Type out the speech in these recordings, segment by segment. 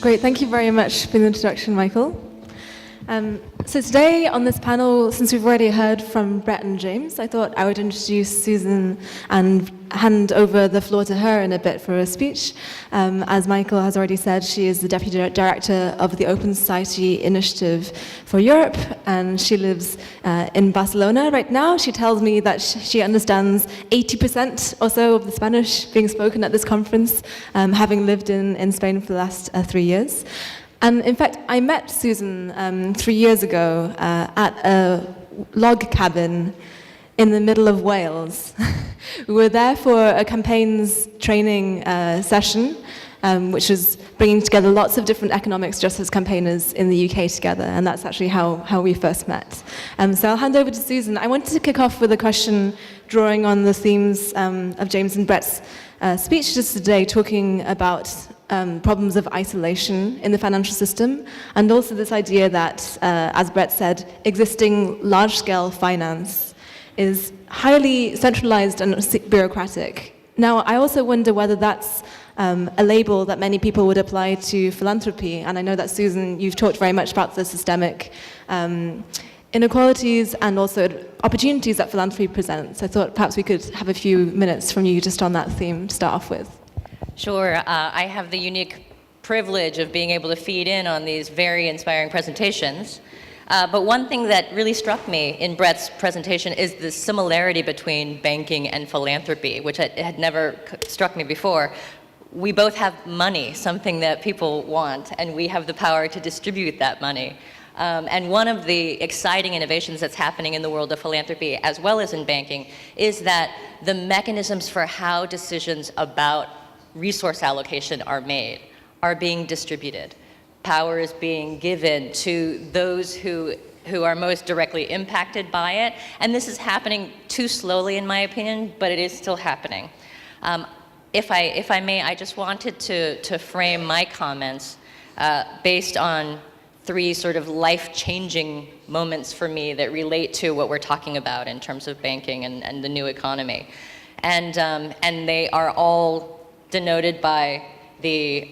Great, thank you very much for the introduction, Michael. So today on this panel, since we've already heard from Brett and James, I thought I would introduce Susan and hand over the floor to her in a bit for a speech. As Michael has already said, she is the Deputy Director of the Open Society Initiative for Europe, and she lives in Barcelona right now. She tells me that she understands 80% or so of the Spanish being spoken at this conference, having lived in Spain for the last 3 years. And in fact, I met Susan 3 years ago at a log cabin in the middle of Wales. We were there for a campaigns training session, which was bringing together lots of different economics justice campaigners in the UK together, and that's actually how we first met. So I'll hand over to Susan. I wanted to kick off with a question drawing on the themes of James and Brett's speeches today, talking about problems of isolation in the financial system, and also this idea that, as Brett said, existing large-scale finance is highly centralized and bureaucratic. Now, I also wonder whether that's a label that many people would apply to philanthropy, and I know that, Susan, you've talked very much about the systemic inequalities and also opportunities that philanthropy presents. I thought perhaps we could have a few minutes from you just on that theme to start off with. Sure. I have the unique privilege of being able to feed in on these very inspiring presentations. But one thing that really struck me in Brett's presentation is the similarity between banking and philanthropy, which had never struck me before. We both have money, something that people want, and we have the power to distribute that money. And one of the exciting innovations that's happening in the world of philanthropy, as well as in banking, is that the mechanisms for how decisions about resource allocation are made, are being distributed. Power is being given to those who are most directly impacted by it, and this is happening too slowly in my opinion, but it is still happening. If I may, I just wanted to frame my comments based on 3 sort of life-changing moments for me that relate to what we're talking about in terms of banking and the new economy. And they are all denoted by the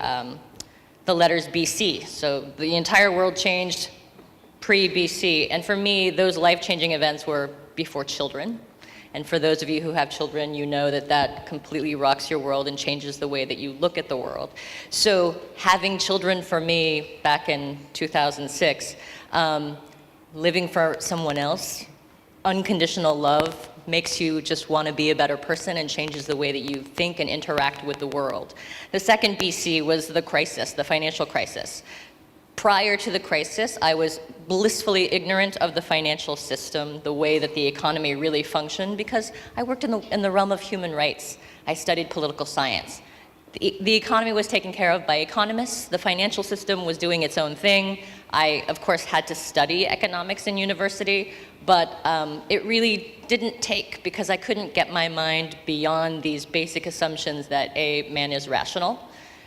letters BC. So the entire world changed pre-BC. And for me, those life-changing events were before children. And for those of you who have children, you know that that completely rocks your world and changes the way that you look at the world. So having children for me back in 2006, living for someone else, unconditional love, makes you just want to be a better person and changes the way that you think and interact with the world. The second BC was the crisis, the financial crisis. Prior to the crisis, I was blissfully ignorant of the financial system, the way that the economy really functioned, because I worked in the realm of human rights. I studied political science. The economy was taken care of by economists. The financial system was doing its own thing. I, of course, had to study economics in university, but it really didn't take because I couldn't get my mind beyond these basic assumptions that A, man is rational,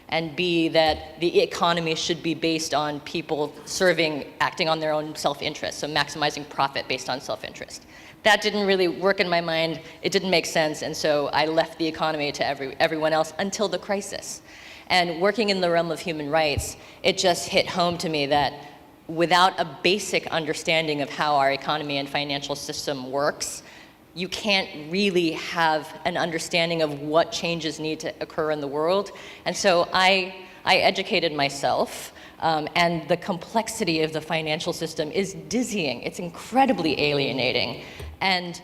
and B, that the economy should be based on people acting on their own self-interest, so maximizing profit based on self-interest. That didn't really work in my mind. It didn't make sense, and so I left the economy to everyone else until the crisis. And working in the realm of human rights, it just hit home to me that without a basic understanding of how our economy and financial system works, you can't really have an understanding of what changes need to occur in the world. And so I educated myself, and the complexity of the financial system is dizzying. It's incredibly alienating. And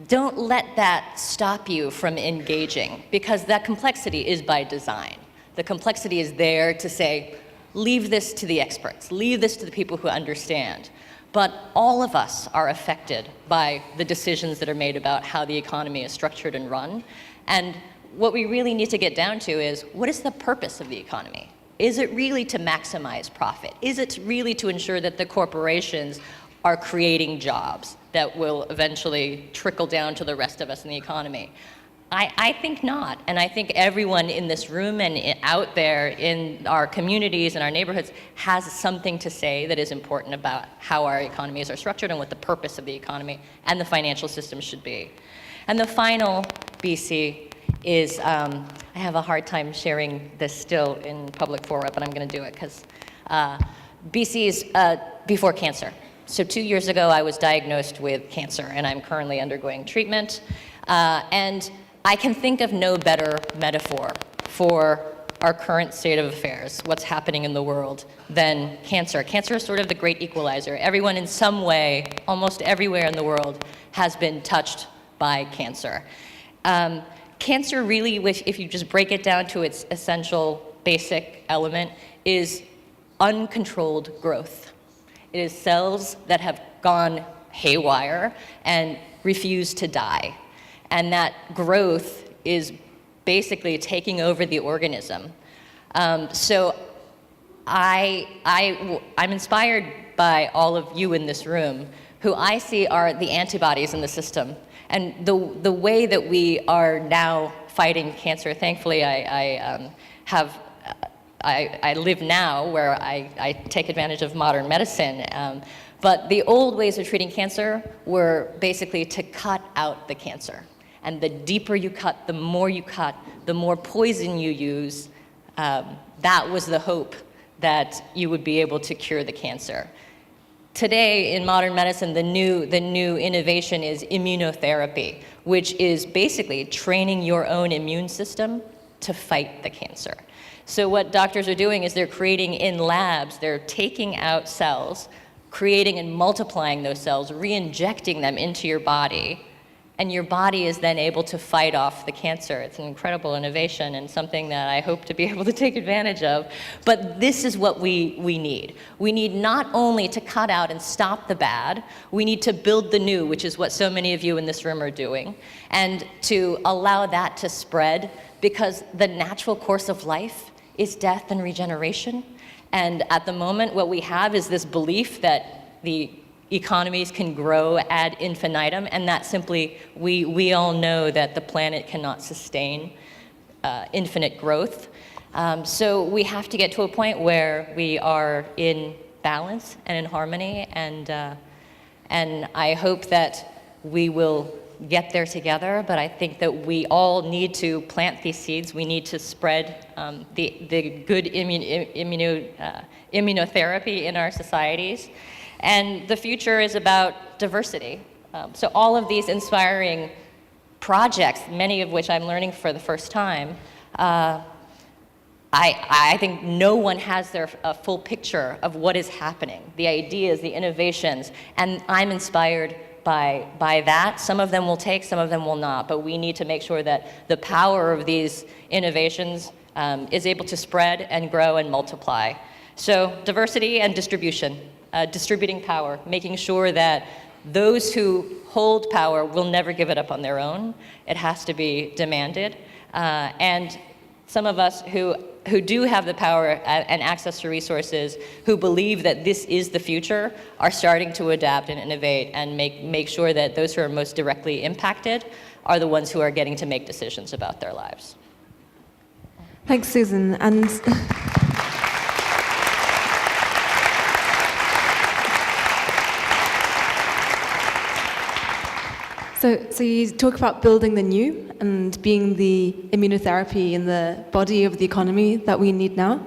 don't let that stop you from engaging, because that complexity is by design. The complexity is there to say, leave this to the experts, leave this to the people who understand. But all of us are affected by the decisions that are made about how the economy is structured and run. And what we really need to get down to is, what is the purpose of the economy? Is it really to maximize profit? Is it really to ensure that the corporations are creating jobs that will eventually trickle down to the rest of us in the economy? I think not, and I think everyone in this room and out there in our communities and our neighborhoods has something to say that is important about how our economies are structured and what the purpose of the economy and the financial system should be. And the final BC is I have a hard time sharing this still in public forum, but I'm going to do it because BC is before cancer. So 2 years ago, I was diagnosed with cancer, and I'm currently undergoing treatment. And I can think of no better metaphor for our current state of affairs, what's happening in the world, than cancer. Cancer is sort of the great equalizer. Everyone in some way, almost everywhere in the world, has been touched by cancer. Cancer really, if you just break it down to its essential basic element, is uncontrolled growth. It is cells that have gone haywire and refuse to die. And that growth is basically taking over the organism. So I'm inspired by all of you in this room, who I see are the antibodies in the system. And the way that we are now fighting cancer, thankfully I live now where I take advantage of modern medicine. But the old ways of treating cancer were basically to cut out the cancer. And the deeper you cut, the more poison you use. That was the hope that you would be able to cure the cancer. Today, in modern medicine, the new innovation is immunotherapy, which is basically training your own immune system to fight the cancer. So what doctors are doing is they're creating in labs, they're taking out cells, creating and multiplying those cells, re-injecting them into your body, and your body is then able to fight off the cancer. It's an incredible innovation and something that I hope to be able to take advantage of. But this is what we need. We need not only to cut out and stop the bad, we need to build the new, which is what so many of you in this room are doing, and to allow that to spread, because the natural course of life is death and regeneration. And at the moment, what we have is this belief that the economies can grow ad infinitum, and that simply, we all know that the planet cannot sustain infinite growth. So we have to get to a point where we are in balance and in harmony, and I hope that we will get there together, but I think that we all need to plant these seeds. We need to spread the good immunotherapy in our societies. And the future is about diversity. So all of these inspiring projects, many of which I'm learning for the first time, I think no one has their full picture of what is happening, the ideas, the innovations, and I'm inspired by that. Some of them will take, some of them will not, but we need to make sure that the power of these innovations is able to spread and grow and multiply. So diversity and distribution. Distributing power, making sure that those who hold power will never give it up on their own. It has to be demanded. And some of us who do have the power and access to resources, who believe that this is the future, are starting to adapt and innovate and make sure that those who are most directly impacted are the ones who are getting to make decisions about their lives. Thanks, Susan. And So you talk about building the new and being the immunotherapy in the body of the economy that we need now.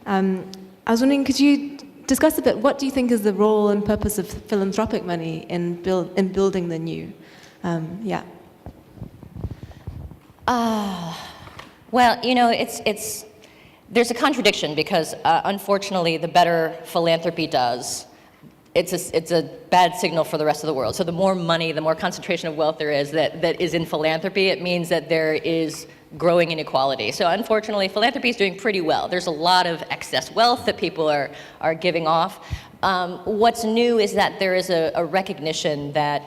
I was wondering, could you discuss a bit, what do you think is the role and purpose of philanthropic money in building the new? Yeah. Well, you know, there's a contradiction, because unfortunately, the better philanthropy does, it's a bad signal for the rest of the world. So the more money, the more concentration of wealth there is that is in philanthropy, it means that there is growing inequality. So unfortunately, philanthropy is doing pretty well. There's a lot of excess wealth that people are giving off. What's new is that there is a recognition that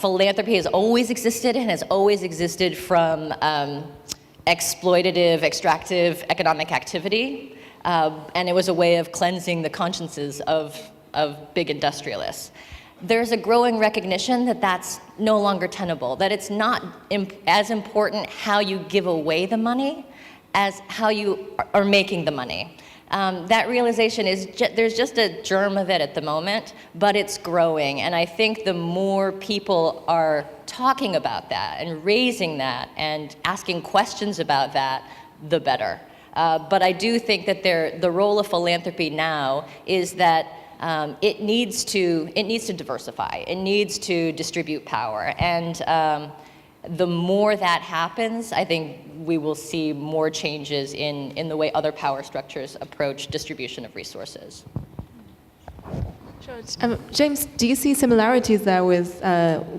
philanthropy has always existed and has always existed from exploitative, extractive economic activity. And it was a way of cleansing the consciences of big industrialists. There's a growing recognition that that's no longer tenable, that it's not as important how you give away the money as how you are making the money. that realization is there's just a germ of it at the moment, but it's growing. And I think the more people are talking about that and raising that and asking questions about that, the better. But I do think that the role of philanthropy now is that it needs to diversify. It needs to distribute power. And the more that happens, I think we will see more changes in the way other power structures approach distribution of resources. Sure. James, do you see similarities there with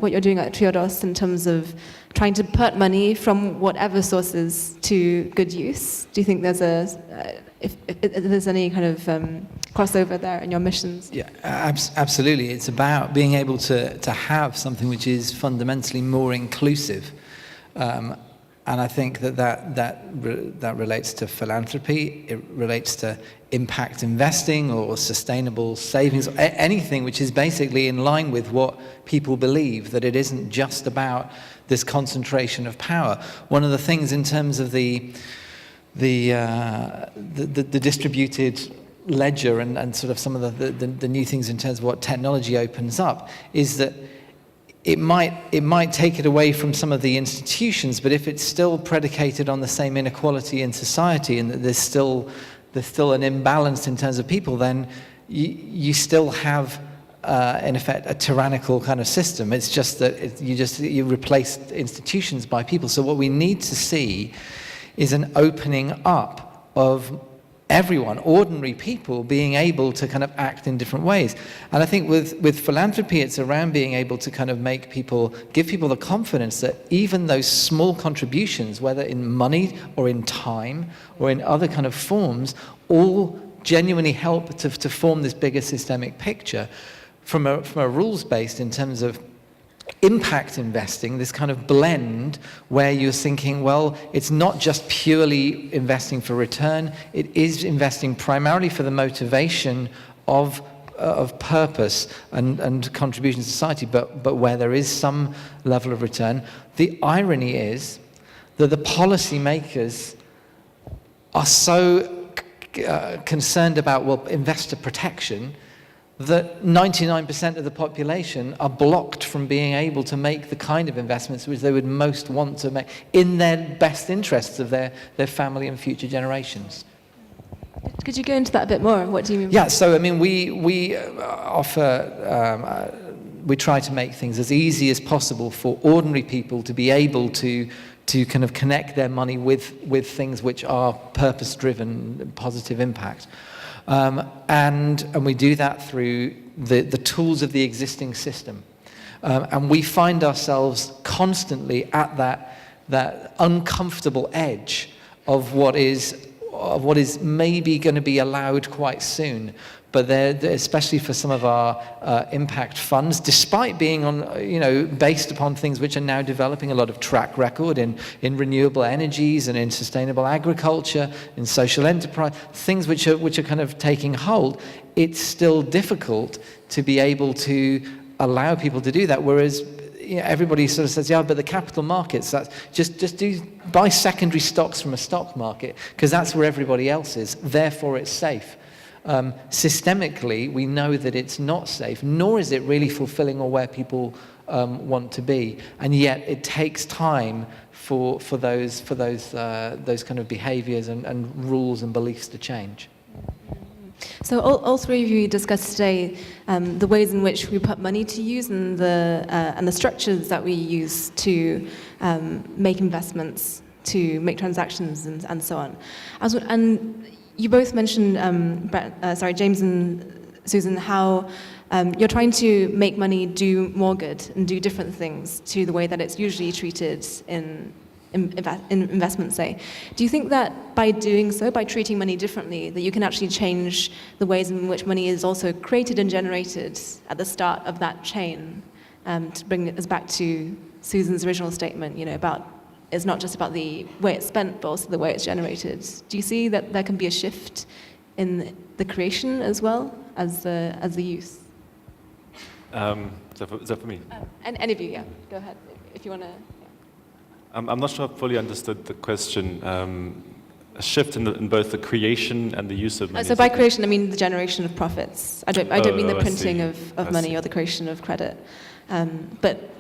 what you're doing at Triodos in terms of trying to put money from whatever sources to good use? Do you think there's if there's any kind of crossover there in your missions? Yeah, absolutely. It's about being able to have something which is fundamentally more inclusive. And I think that relates to philanthropy, it relates to impact investing or sustainable savings, anything which is basically in line with what people believe, that it isn't just about this concentration of power. One of the things in terms of the distributed ledger and sort of some of the new things in terms of what technology opens up is that it might take it away from some of the institutions, but if it's still predicated on the same inequality in society and that there's still an imbalance in terms of people, then you still have in effect a tyrannical kind of system. It's just that you replace institutions by people. So what we need to see is an opening up of everyone, ordinary people, being able to kind of act in different ways. And I think with philanthropy, it's around being able to kind of give people the confidence that even those small contributions, whether in money or in time or in other kind of forms, all genuinely help to form this bigger systemic picture from a rules-based in terms of impact investing, this kind of blend where you're thinking, well, it's not just purely investing for return, it is investing primarily for the motivation of purpose and contribution to society, but where there is some level of return. The irony is that the policymakers are so concerned about, well, investor protection, that 99% of the population are blocked from being able to make the kind of investments which they would most want to make in their best interests of their family and future generations. Could you go into that a bit more? What do you mean? Yeah, so I mean, we offer, we try to make things as easy as possible for ordinary people to be able to kind of connect their money with things which are purpose-driven, positive impact. And we do that through the tools of the existing system. And we find ourselves constantly at that uncomfortable edge of what is maybe going to be allowed quite soon. But especially for some of our impact funds, despite being based upon things which are now developing a lot of track record in renewable energies and in sustainable agriculture, in social enterprise, things which are kind of taking hold, it's still difficult to be able to allow people to do that. Whereas everybody sort of says, yeah, but the capital markets, that's just buy secondary stocks from a stock market because that's where everybody else is. Therefore, it's safe. Systemically, we know that it's not safe, nor is it really fulfilling or where people want to be, and yet it takes time for those kind of behaviours and rules and beliefs to change. So all three of you discussed today the ways in which we put money to use and the structures that we use to make investments, to make transactions, and so on. And you both mentioned, James and Susan, how you're trying to make money do more good and do different things to the way that it's usually treated in investments, say. Do you think that by doing so, by treating money differently, that you can actually change the ways in which money is also created and generated at the start of that chain? To bring us back to Susan's original statement, about it's not just about the way it's spent, but also the way it's generated. Do you see that there can be a shift in the creation as well as the use? Is that for me? And any of you, yeah. Go ahead if you want to. I'm not sure I fully understood the question. a shift in both the creation and the use of money. So by creation, I mean the generation of profits. I don't mean the I printing see. of I money see. or the creation of credit. But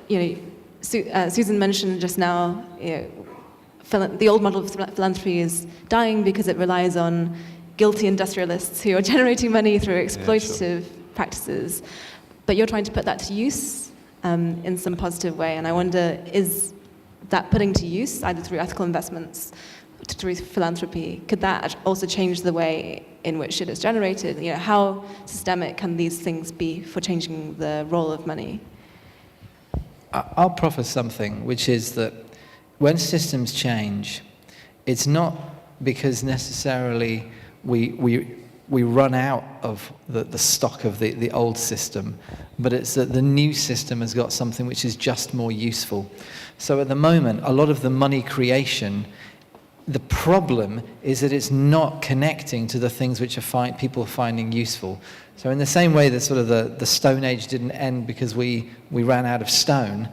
Susan mentioned just now, the old model of philanthropy is dying because it relies on guilty industrialists who are generating money through exploitative practices. But you're trying to put that to use in some positive way. And I wonder, is that putting to use, either through ethical investments, through philanthropy, could that also change the way in which it is generated? How systemic can these things be for changing the role of money? I'll proffer something, which is that when systems change, it's not because necessarily we run out of the stock of the old system, but it's that the new system has got something which is just more useful. So at the moment, a lot of the money creation, the problem is that it's not connecting to the things which people are finding useful. So in the same way that sort of the Stone Age didn't end because we ran out of stone,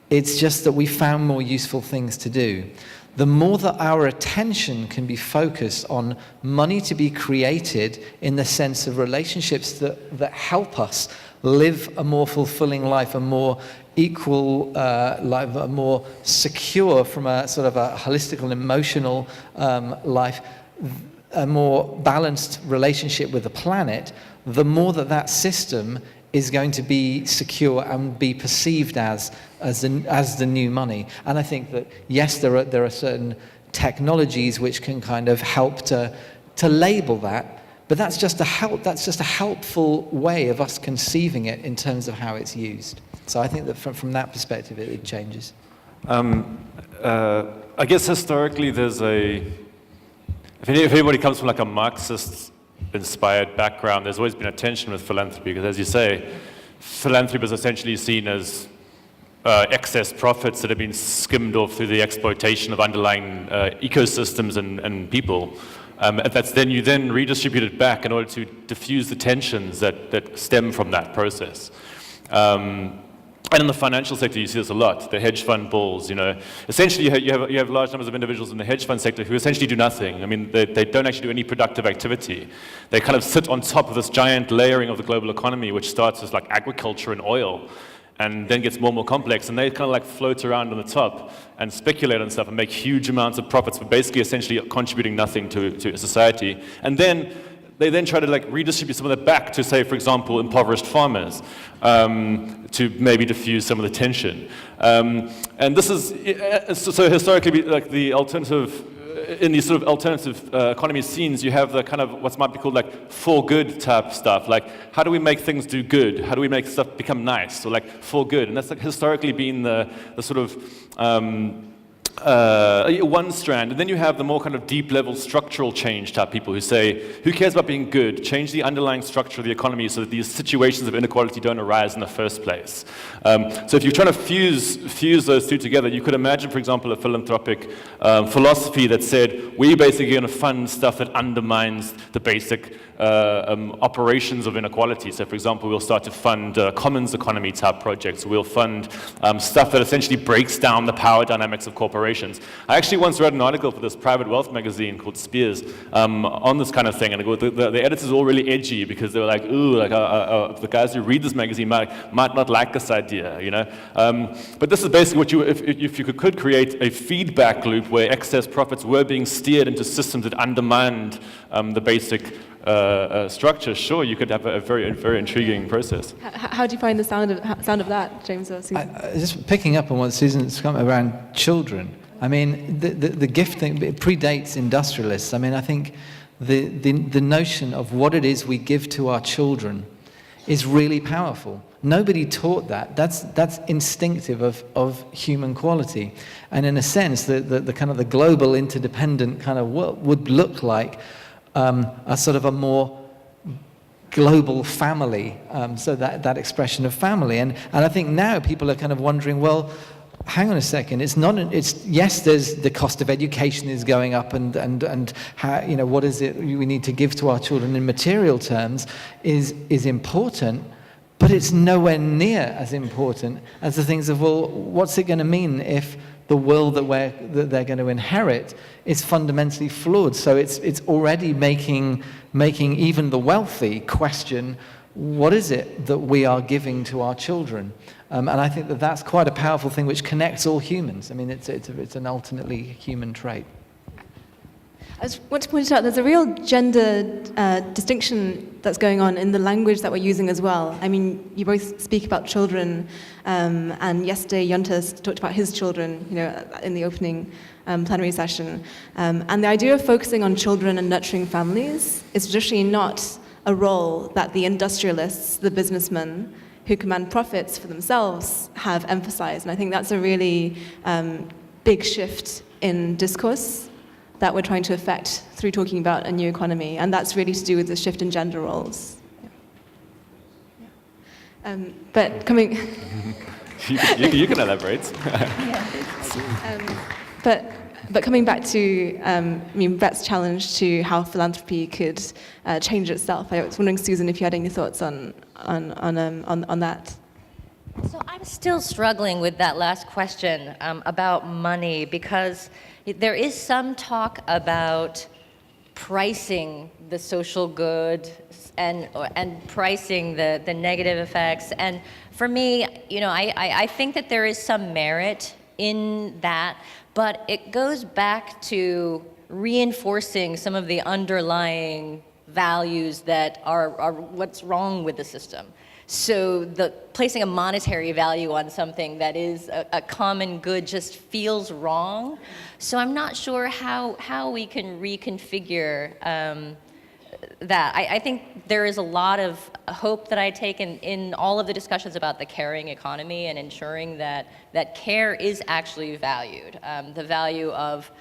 it's just that we found more useful things to do. The more that our attention can be focused on money to be created in the sense of relationships that help us live a more fulfilling life, a more equal life, a more secure from a sort of a holistic and emotional life, a more balanced relationship with the planet, the more that system is going to be secure and be perceived as the new money. And I think that, yes, there are certain technologies which can kind of help to label that, but that's just a helpful way of us conceiving it in terms of how it's used. So I think that from that perspective, it changes. I guess historically there's if anybody comes from like a Marxist-inspired background, there's always been a tension with philanthropy, because as you say, philanthropy is essentially seen as excess profits that have been skimmed off through the exploitation of underlying ecosystems and people. You then redistribute it back in order to diffuse the tensions that stem from that process. And in the financial sector, you see this a lot. The hedge fund bulls, essentially you have large numbers of individuals in the hedge fund sector who essentially do nothing. I mean, they don't actually do any productive activity. They kind of sit on top of this giant layering of the global economy, which starts as like agriculture and oil, and then gets more and more complex, and they kind of like float around on the top and speculate on stuff and make huge amounts of profits, but basically essentially contributing nothing to society. And then they then try to like redistribute some of that back to, say, for example, impoverished farmers, to maybe diffuse some of the tension. And this is, so historically, like the alternative, in these sort of alternative economy scenes, you have the kind of what might be called like for good type stuff. Like, how do we make things do good? How do we make stuff become nice? Or like for good. And that's like historically been the sort of one strand. And then you have the more kind of deep level structural change type people who say, who cares about being good? Change the underlying structure of the economy so that these situations of inequality don't arise in the first place. So if you're trying to fuse those two together, you could imagine, for example, a philanthropic philosophy that said, we're basically going to fund stuff that undermines the basic operations of inequality. So for example, we'll start to fund commons economy type projects. We'll fund stuff that essentially breaks down the power dynamics of corporations. I actually once read an article for this private wealth magazine called Spears on this kind of thing, and the editors were all really edgy because they were like, ooh, like the guys who read this magazine might not like this idea, But this is basically what if you could create a feedback loop where excess profits were being steered into systems that undermined the basic structure, sure, you could have a very, very intriguing process. How do you find the sound of that, James or Susan? Just picking up on what Susan's comment around children. I mean, the gift thing, it predates industrialists. I mean, I think the notion of what it is we give to our children is really powerful. Nobody taught that. That's instinctive of human quality. And in a sense, the kind of the global interdependent kind of world would look like a sort of a more global family, so that expression of family. And I think now people are kind of wondering, well, hang on a second, yes, there's the cost of education is going up, and how, what is it we need to give to our children in material terms is important, but it's nowhere near as important as the things of, well, what's it going to mean if the world that they're going to inherit is fundamentally flawed. So it's already making even the wealthy question, what is it that we are giving to our children? And I think that that's quite a powerful thing which connects all humans. I mean, it's an ultimately human trait. I just want to point out there's a real gender distinction that's going on in the language that we're using as well. I mean, you both speak about children, and yesterday Yontas talked about his children, in the opening plenary session. And the idea of focusing on children and nurturing families is traditionally not a role that the industrialists, the businessmen, who command profits for themselves have emphasized. And I think that's a really big shift in discourse that we're trying to affect through talking about a new economy. And that's really to do with the shift in gender roles. But coming... you can elaborate. But coming back to Brett's challenge to how philanthropy could change itself, I was wondering, Susan, if you had any thoughts on that. So I'm still struggling with that last question about money, because there is some talk about pricing the social good and pricing the negative effects. And for me, I think that there is some merit in that, but it goes back to reinforcing some of the underlying values that are what's wrong with the system. So placing a monetary value on something that is a common good just feels wrong. So I'm not sure how we can reconfigure that. I think there is a lot of hope that I take in all of the discussions about the caring economy and ensuring that care is actually valued. The value of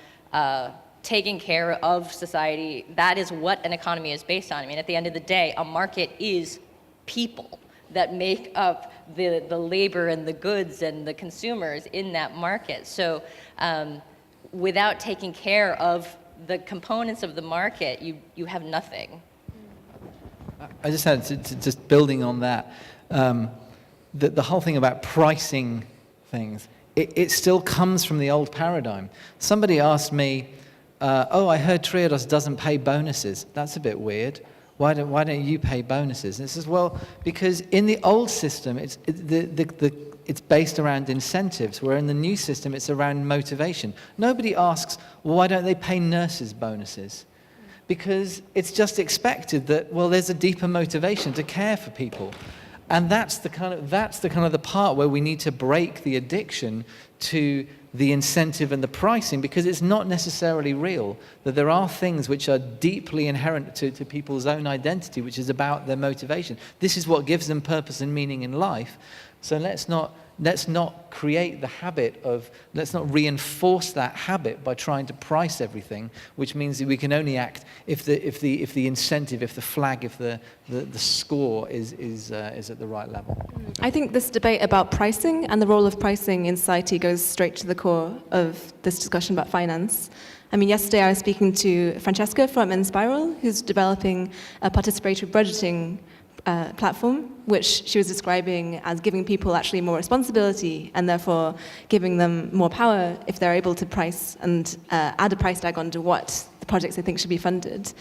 taking care of society, that is what an economy is based on. I mean, at the end of the day, a market is people that make up the labor and the goods and the consumers in that market. So without taking care of the components of the market, you have nothing. I just had to just building on that, the whole thing about pricing things, it still comes from the old paradigm. Somebody asked me, I heard Triodos doesn't pay bonuses. That's a bit weird. Why don't you pay bonuses? And it says, well, because in the old system, it's based around incentives, where in the new system, it's around motivation. Nobody asks, well, why don't they pay nurses bonuses? Because it's just expected that, well, there's a deeper motivation to care for people. And that's the kind of the part where we need to break the addiction to the incentive and the pricing, because it's not necessarily real, that there are things which are deeply inherent to people's own identity, which is about their motivation. This is what gives them purpose and meaning in life. So let's not create the habit of, let's not reinforce that habit by trying to price everything, which means that we can only act if the incentive, if the flag, if the score is at the right level. I think this debate about pricing and the role of pricing in society goes straight to the core of this discussion about finance. I mean, yesterday I was speaking to Francesca from Inspiral, who's developing a participatory budgeting platform, which she was describing as giving people actually more responsibility and therefore giving them more power if they're able to price and add a price tag onto what the projects they think should be funded.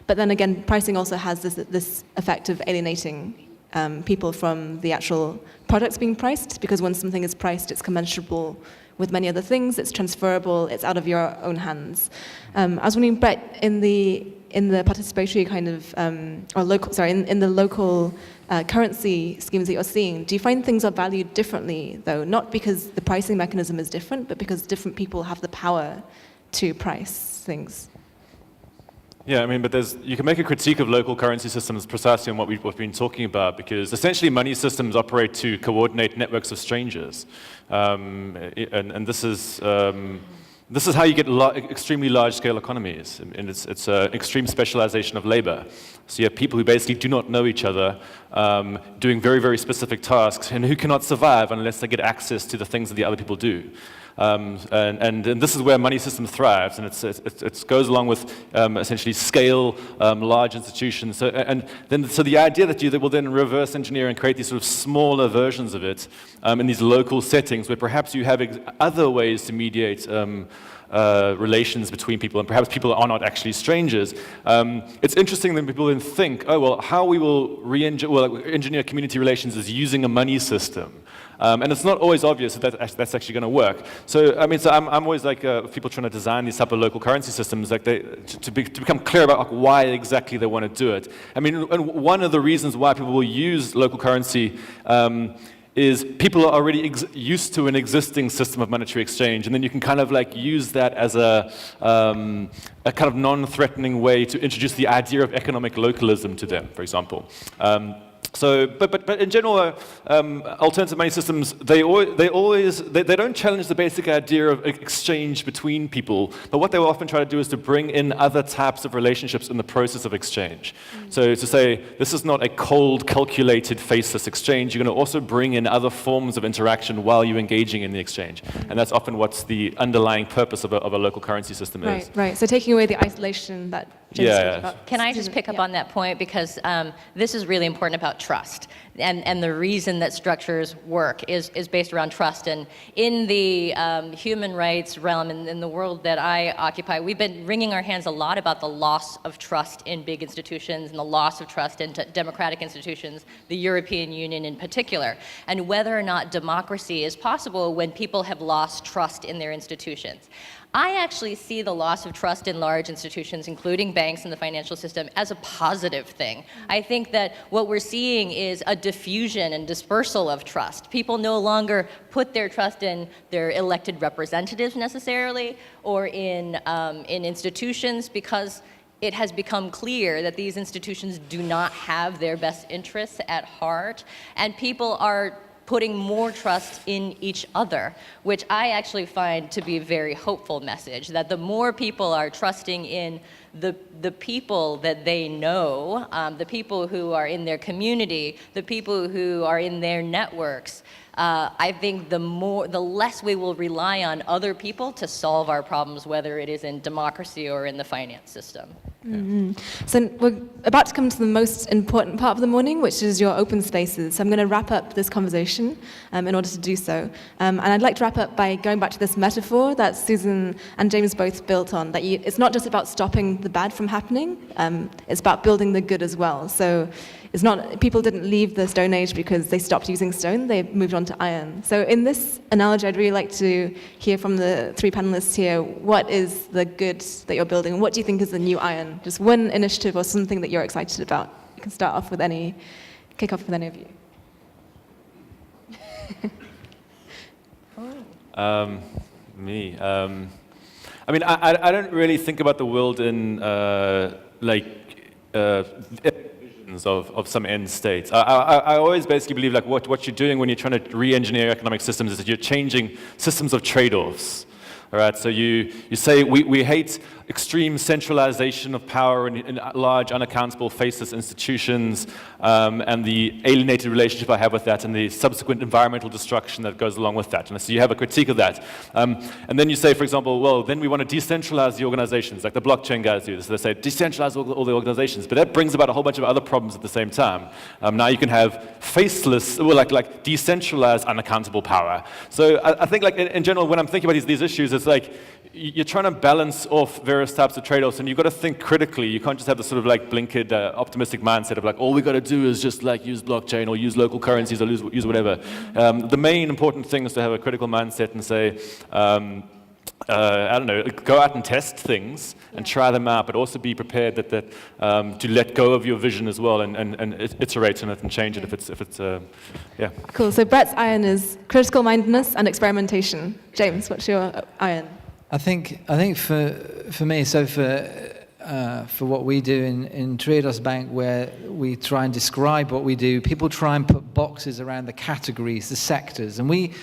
But then again, pricing also has this effect of alienating people from the actual products being priced, because when something is priced, it's commensurable with many other things, it's transferable, it's out of your own hands. I was wondering, Brett, in the participatory kind of, in the local currency schemes that you're seeing, do you find things are valued differently, though? Not because the pricing mechanism is different, but because different people have the power to price things? Yeah, I mean, but you can make a critique of local currency systems precisely on what we've been talking about, because essentially money systems operate to coordinate networks of strangers. And this is how you get extremely large-scale economies, and it's an extreme specialization of labor. So you have people who basically do not know each other, doing very, very specific tasks, and who cannot survive unless they get access to the things that the other people do. And this is where money system thrives, and it goes along with essentially scale large institutions. So the idea that you will then reverse engineer and create these sort of smaller versions of it in these local settings where perhaps you have other ways to mediate relations between people, and perhaps people are not actually strangers. It's interesting that people then think, oh, well, how we will engineer community relations is using a money system. And it's not always obvious that that's actually going to work. So, I mean, I'm always like, people trying to design these type of local currency systems, like to become clear about like, why exactly they want to do it. I mean, and one of the reasons why people will use local currency is people are already used to an existing system of monetary exchange, and then you can kind of like use that as a kind of non-threatening way to introduce the idea of economic localism to them, for example. But in general, alternative money systems, they don't challenge the basic idea of exchange between people, but what they will often try to do is to bring in other types of relationships in the process of exchange. So to say, this is not a cold, calculated, faceless exchange, you're going to also bring in other forms of interaction while you're engaging in the exchange. And that's often what's the underlying purpose of a local currency system is. Right. So taking away the isolation that James talked about. Can I just pick up on that point, because this is really important about trust, and the reason that structures work is based around trust. And in the human rights realm, in the world that I occupy, we've been wringing our hands a lot about the loss of trust in big institutions and the loss of trust in democratic institutions, the European Union in particular, and whether or not democracy is possible when people have lost trust in their institutions. I actually see the loss of trust in large institutions, including banks and the financial system, as a positive thing. I think that what we're seeing is a diffusion and dispersal of trust. People no longer put their trust in their elected representatives necessarily, or in institutions, because it has become clear that these institutions do not have their best interests at heart, and people are putting more trust in each other, which I actually find to be a very hopeful message, that the more people are trusting in the people that they know, the people who are in their community, the people who are in their networks, I think the less we will rely on other people to solve our problems, whether it is in democracy or in the finance system. Mm-hmm. So we're about to come to the most important part of the morning, which is your open spaces. So I'm going to wrap up this conversation in order to do so. And I'd like to wrap up by going back to this metaphor that Susan and James both built on, that it's not just about stopping the bad from happening, it's about building the good as well. So it's not, people didn't leave the Stone Age because they stopped using stone, they moved on to iron. So in this analogy, I'd really like to hear from the three panelists here, what is the good that you're building, and what do you think is the new iron? Just one initiative or something that you're excited about. You can start off with kick off with any of you. Me. I mean, I don't really think about the world in visions of some end states. I always basically believe like what you're doing when you're trying to re-engineer economic systems is that you're changing systems of trade-offs. All right, so you say we hate extreme centralization of power in large, unaccountable, faceless institutions, and the alienated relationship I have with that, and the subsequent environmental destruction that goes along with that. And so you have a critique of that. And then you say, for example, well, then we want to decentralize the organizations, like the blockchain guys do this. They say, decentralize all the organizations. But that brings about a whole bunch of other problems at the same time. Now you can have faceless, well, like decentralized, unaccountable power. So I think, like in general, when I'm thinking about these issues, it's like you're trying to balance off various types of trade-offs, and you've got to think critically. You can't just have this sort of like blinkered, optimistic mindset of like, all we got to do is just like use blockchain or use local currencies or use whatever. The main important thing is to have a critical mindset and say, I don't know, go out and test things and try them out, but also be prepared to let go of your vision as well and iterate on it and change it if it's yeah. Cool. So Brett's iron is critical mindedness and experimentation. James, what's your iron? I think for me, so for what we do in Triodos Bank, where we try and describe what we do, people try and put boxes around the categories, the sectors, and we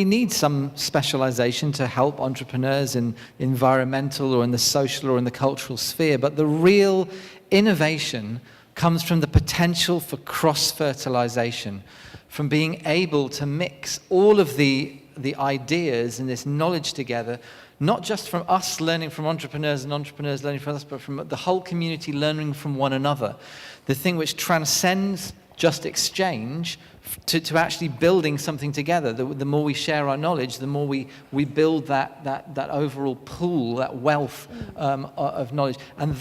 need some specialization to help entrepreneurs in environmental or in the social or in the cultural sphere, but the real innovation comes from the potential for cross-fertilization, from being able to mix all of the the ideas and this knowledge together, not just from us learning from entrepreneurs and entrepreneurs learning from us, but from the whole community learning from one another. The thing which transcends just exchange to actually building something together. The more we share our knowledge, the more we build that overall pool, that wealth of knowledge. And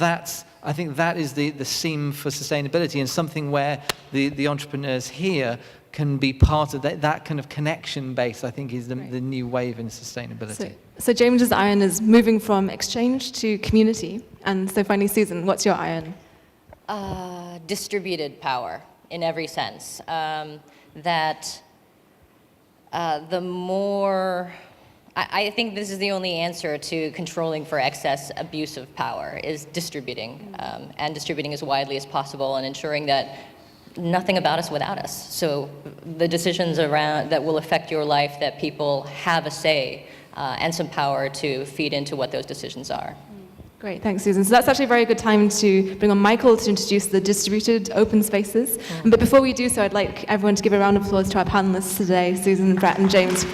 I think that is the seam for sustainability, and something where the entrepreneurs here can be part of that kind of connection base, I think, is the new wave in sustainability. So James's iron is moving from exchange to community. And so finally, Susan, what's your iron? Distributed power in every sense. The more, I think this is the only answer to controlling for excess abuse of power, is distributing, and distributing as widely as possible and ensuring that nothing about us without us. So the decisions around that will affect your life, that people have a say and some power to feed into what those decisions are. Great, thanks, Susan. So that's actually a very good time to bring on Michael to introduce the distributed open spaces. But before we do so, I'd like everyone to give a round of applause to our panelists today, Susan, Brett, and James.